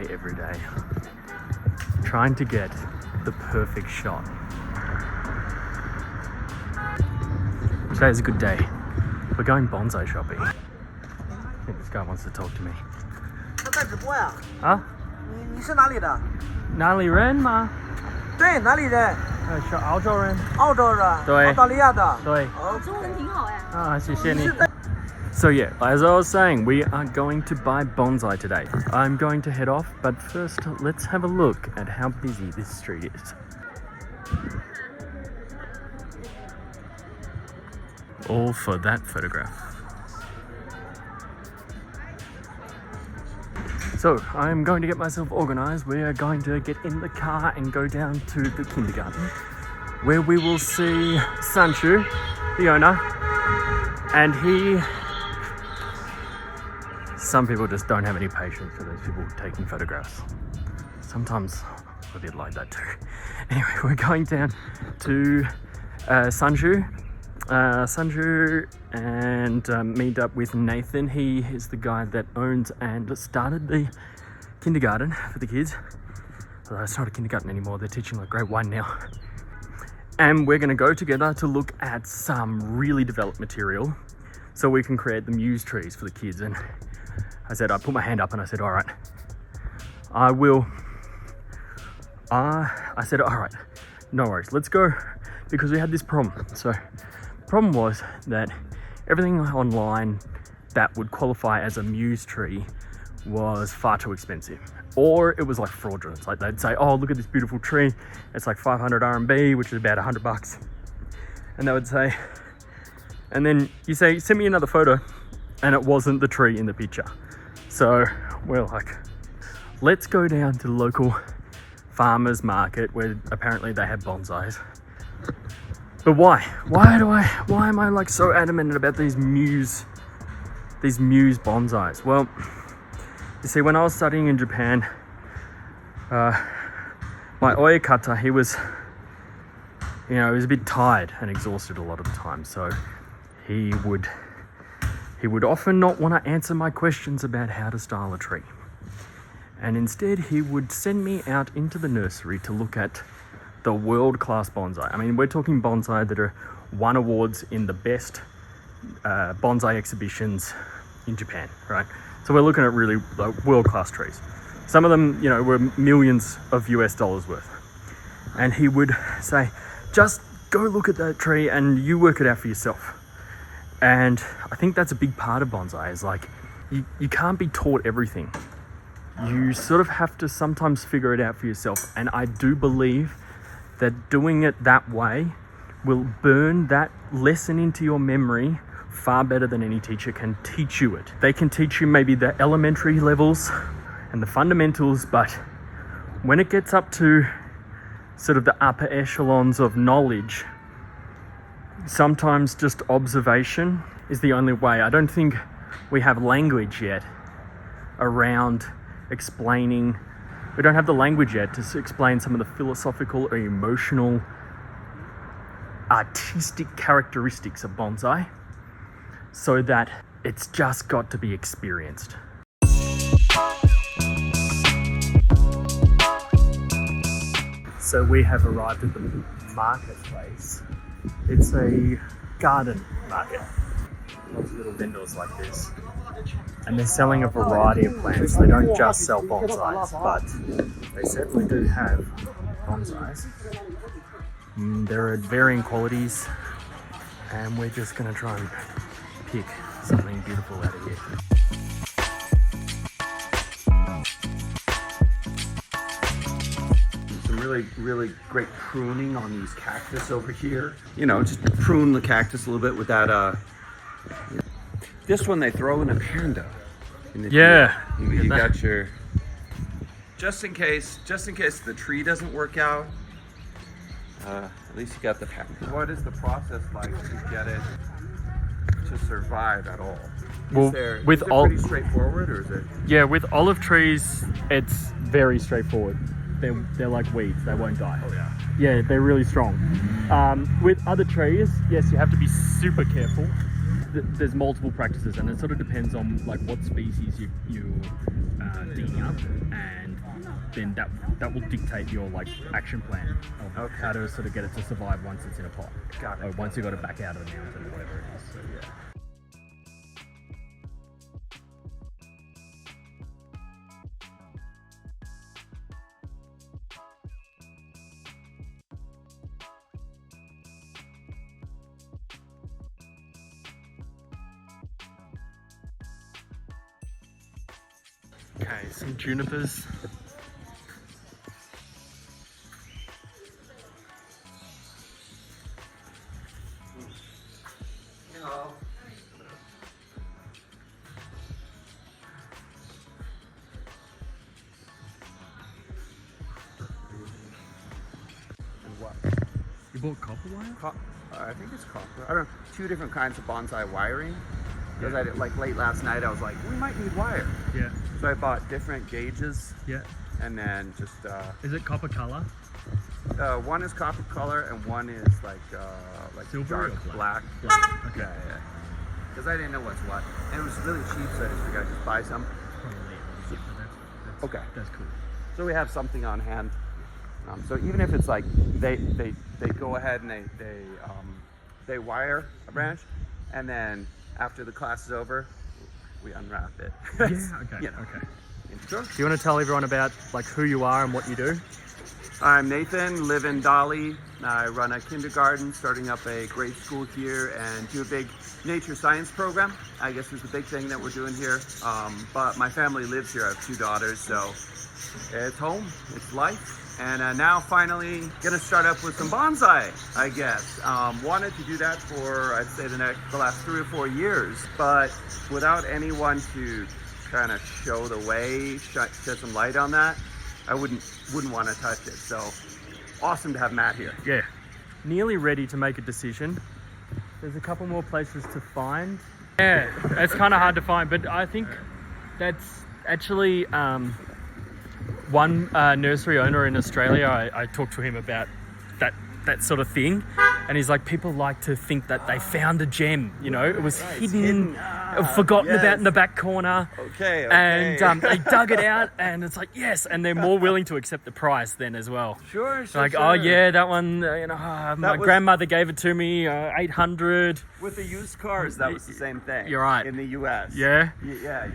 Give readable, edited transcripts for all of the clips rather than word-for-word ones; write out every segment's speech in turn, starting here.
day every day, trying to get the perfect shot. Today is a good day. We're going bonsai shopping. I think this guy wants to talk to me. 他在直播呀？ 啊？ 你是哪里的？ 哪里人吗？ 对，哪里人？ 是澳洲人。 澳洲人。 对。 澳大利亚的。 对。 中文挺好哎。 Ah, 谢谢你。 So yeah, as I was saying, we are going to buy bonsai today. I'm going to head off, but first let's have a look at how busy this street is. All for that photograph. So I'm going to get myself organized. We are going to get in the car and go down to the kindergarten, where we will see Sanchu, the owner, and some people just don't have any patience for those people taking photographs. Sometimes I'm a bit like that too. Anyway, we're going down to Sanju and meet up with Nathan. He is the guy that owns and started the kindergarten for the kids. Although it's not a kindergarten anymore, they're teaching like grade 1 now. And we're going to go together to look at some really developed material so we can create the muse trees for the kids. And I put my hand up and I said, all right, I will. I said, all right, no worries, let's go, because we had this problem. So the problem was that everything online that would qualify as a muse tree was far too expensive, or it was like fraudulent. Like they'd say, oh, look at this beautiful tree, it's like 500 RMB, which is about $100. And they would say, and then you say, send me another photo, and it wasn't the tree in the picture. So we're like, let's go down to the local farmers market where apparently they have bonsais. But why? Why am I like so adamant about these muse bonsais? Well, you see, when I was studying in Japan, my oyakata, he was a bit tired and exhausted a lot of the time. So he would often not want to answer my questions about how to style a tree. And instead, he would send me out into the nursery to look at the world-class bonsai. I mean, we're talking bonsai that are won awards in the best bonsai exhibitions in Japan, right? So we're looking at really like world-class trees. Some of them, were millions of US dollars worth. And he would say, just go look at that tree and you work it out for yourself. And I think that's a big part of bonsai, is like, you can't be taught everything. You sort of have to sometimes figure it out for yourself. And I do believe that doing it that way will burn that lesson into your memory far better than any teacher can teach you it. They can teach you maybe the elementary levels and the fundamentals, but when it gets up to sort of the upper echelons of knowledge, sometimes just observation is the only way. I don't think we have language yet around explaining. We don't have the language yet to explain some of the philosophical or emotional, artistic characteristics of bonsai, so that it's just got to be experienced. So we have arrived at the marketplace. It's a garden market. Lots of little vendors like this. And they're selling a variety of plants. They don't just sell bonsais, but they certainly do have bonsais. There are varying qualities, and we're just going to try and pick something beautiful out of here. Some really great pruning on these cactus over here. Just prune the cactus a little bit with that this one they throw in a panda. Yeah. You got your, just in case the tree doesn't work out, at least you got the pack. What is the process like to get it to survive at all? Is it pretty straightforward, or is it? Yeah, with olive trees, it's very straightforward. They're like weeds, they won't die. Oh yeah. Yeah, they're really strong. With other trees, yes, you have to be super careful. There's multiple practices, and it sort of depends on like what species you digging up and then that will dictate your like action plan of Okay. how to sort of get it to survive once it's in a pot. Got it. Or once you got it back out of the mountain or whatever it is. So yeah. Okay, some junipers. You bought copper wire? I think it's copper. I don't know. 2 different kinds of bonsai wiring. Because I did, like late last night, I was like, we might need wire. Yeah. So I bought different gauges, Yeah. and then just Is it copper color? one is copper color and one is like Silver or dark black? black. Okay. Yeah. Because I didn't know what's what, and it was really cheap, so I just figured I'd just buy some. Probably yeah, but that's Okay. That's cool. So we have something on hand. So even if it's like they go ahead and they wire a branch, and then after the class is over, we unwrap it. Yeah. Okay. You know. Okay. Sure. Do you want to tell everyone about like who you are and what you do? I'm Nathan, live in Dali. I run a kindergarten, starting up a grade school here, and do a big nature science program. I guess is the big thing that we're doing here. But my family lives here. I have 2 daughters, so it's home, it's life. And now finally gonna start up with some bonsai, I guess. Wanted to do that for, I'd say, the last 3 or 4 years, but without anyone to kind of show the way, shed some light on that, I wouldn't want to touch it. So awesome to have Matt here. Yeah. Nearly ready to make a decision. There's a couple more places to find. Yeah, it's kind of hard to find, but I think that's actually one nursery owner in Australia. I talked to him about that sort of thing, and he's like, people like to think that they found a gem, you know, it was hidden, forgotten about in the back corner. Okay. And they dug it out, and it's like, yes, and they're more willing to accept the price then as well. Sure. Like, oh yeah, that one, my grandmother gave it to me, 800. With the used cars, that was the same thing. You're right. In the U.S. Yeah. Yeah.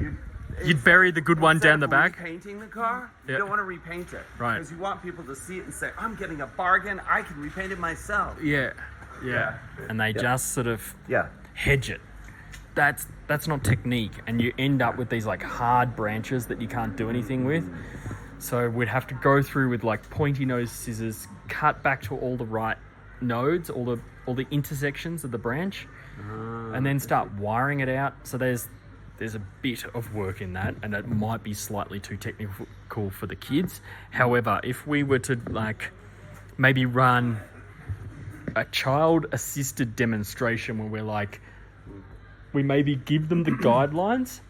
You'd bury the good one down the back. Repainting the car, you Yeah. don't want to repaint it. Right. Because you want people to see it and say, I'm getting a bargain, I can repaint it myself. Yeah. And they just sort of Yeah. hedge it. That's not technique, and you end up with these like hard branches that you can't do anything with. So we'd have to go through with like pointy nose scissors, cut back to all the right nodes, all the intersections of the branch, and then start wiring it out. So there's a bit of work in that, and it might be slightly too technical for the kids. However, if we were to like maybe run a child-assisted demonstration where we're like, we maybe give them the guidelines,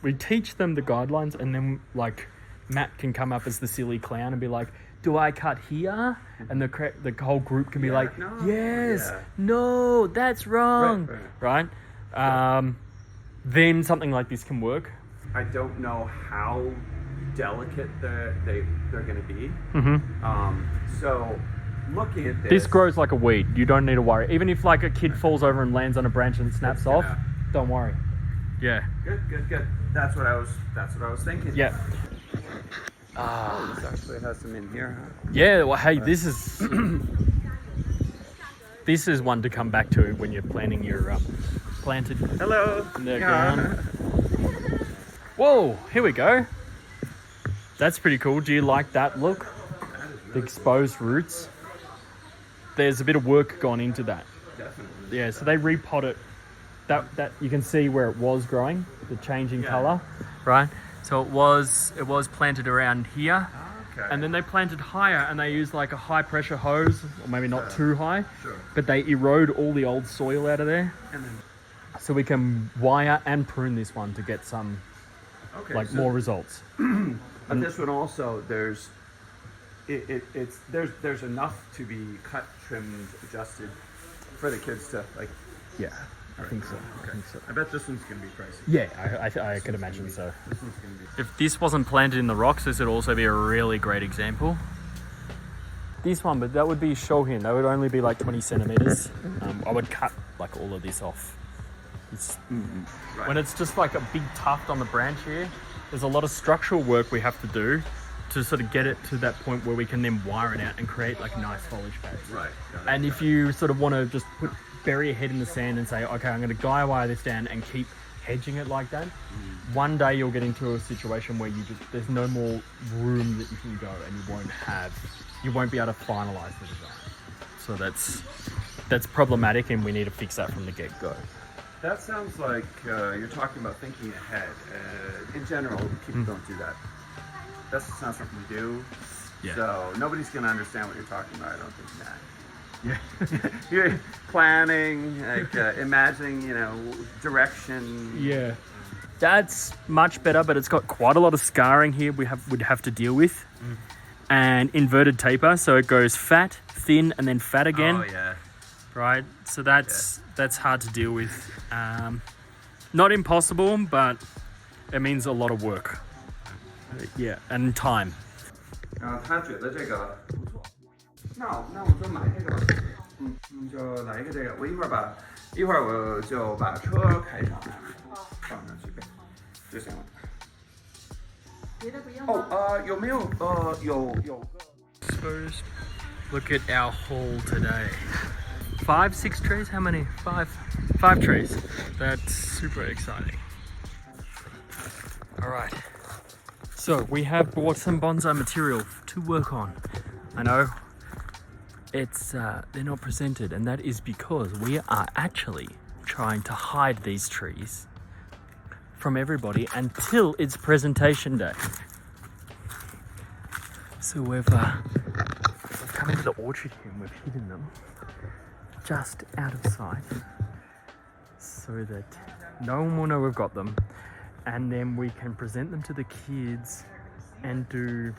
we teach them the guidelines, and then like Matt can come up as the silly clown and be like, do I cut here? And the whole group can be like, no, yes, no, that's wrong, right? Then something like this can work. I don't know how delicate they're going to be. So looking at This grows like a weed. You don't need to worry. Even if like a kid falls over and lands on a branch and snaps off, don't worry. Yeah. Good. That's what I was thinking. Yeah. This actually has some in here. Huh? Yeah. Well, hey, this is one to come back to when you're planning your planted. Hello. There ground. Whoa! Here we go. That's pretty cool. Do you like that look? The exposed roots. There's a bit of work gone into that. Definitely. Yeah, so they repot it. That you can see where it was growing, the changing color, right? So it was planted around here, Okay. and then they planted higher, and they used like a high pressure hose, or maybe not too high, Sure. but they erode all the old soil out of there. And then, So we can wire and prune this one to get some okay, so- more results. But this one also, there's enough to be cut, trimmed, adjusted for the kids to like. Yeah. I think so. I think so. I bet this one's gonna be pricey. Yeah, I could imagine so. This one's gonna be. If this wasn't planted in the rocks, this would also be a really great example. This one, but that would be Shohin. That would only be like 20 centimeters. I would cut like all of this off. It's, Right. When it's just like a big tuft on the branch here, there's a lot of structural work we have to do to sort of get it to that point where we can then wire it out and create like nice foliage pads. Right. Got it, And got if it. you sort of want to just bury your head in the sand and say, okay, I'm going to guy wire this down and keep hedging it like that, one day you'll get into a situation where there's no more room that you can go, and you won't be able to finalize the design. So that's problematic, and we need to fix that from the get-go. That sounds like you're talking about thinking ahead. In general, people don't do that. That's not something we do. Yeah. So nobody's gonna understand what you're talking about. I don't think that. Yeah. You're planning, like imagining, direction. Yeah. That's much better, but it's got quite a lot of scarring here would have to deal with. And inverted taper, so it goes fat, thin, and then fat again. Oh yeah. Right? So that's hard to deal with. Not impossible, but it means a lot of work. Yeah, and time. 然后他觉得这个不错，那我就买这个，就来一个这个。我一会儿我就把车开上来，放上去呗，就行了。别的不要吗？有没有有个 First, look at our haul today. 5, 6 trees? How many? 5 trees. That's super exciting. All right. So we have bought some bonsai material to work on. I know they're not presented, and that is because we are actually trying to hide these trees from everybody until it's presentation day. So we've come into the orchard here and we've hidden them just out of sight so that no one will know we've got them, and then we can present them to the kids and do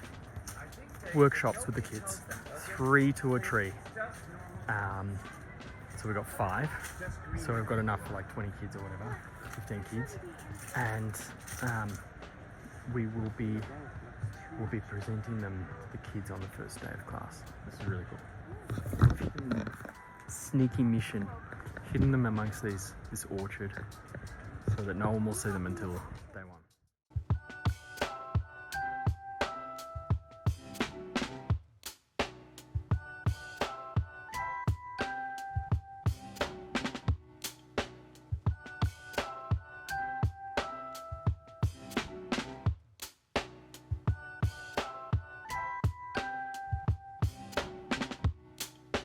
workshops with the kids. 3 to a tree. So we've got 5, so we've got enough for like 20 kids or whatever, 15 kids, and we'll be presenting them to the kids on the first day of class. This is really cool. Sneaky mission, hidden them amongst this orchard so that no one will see them until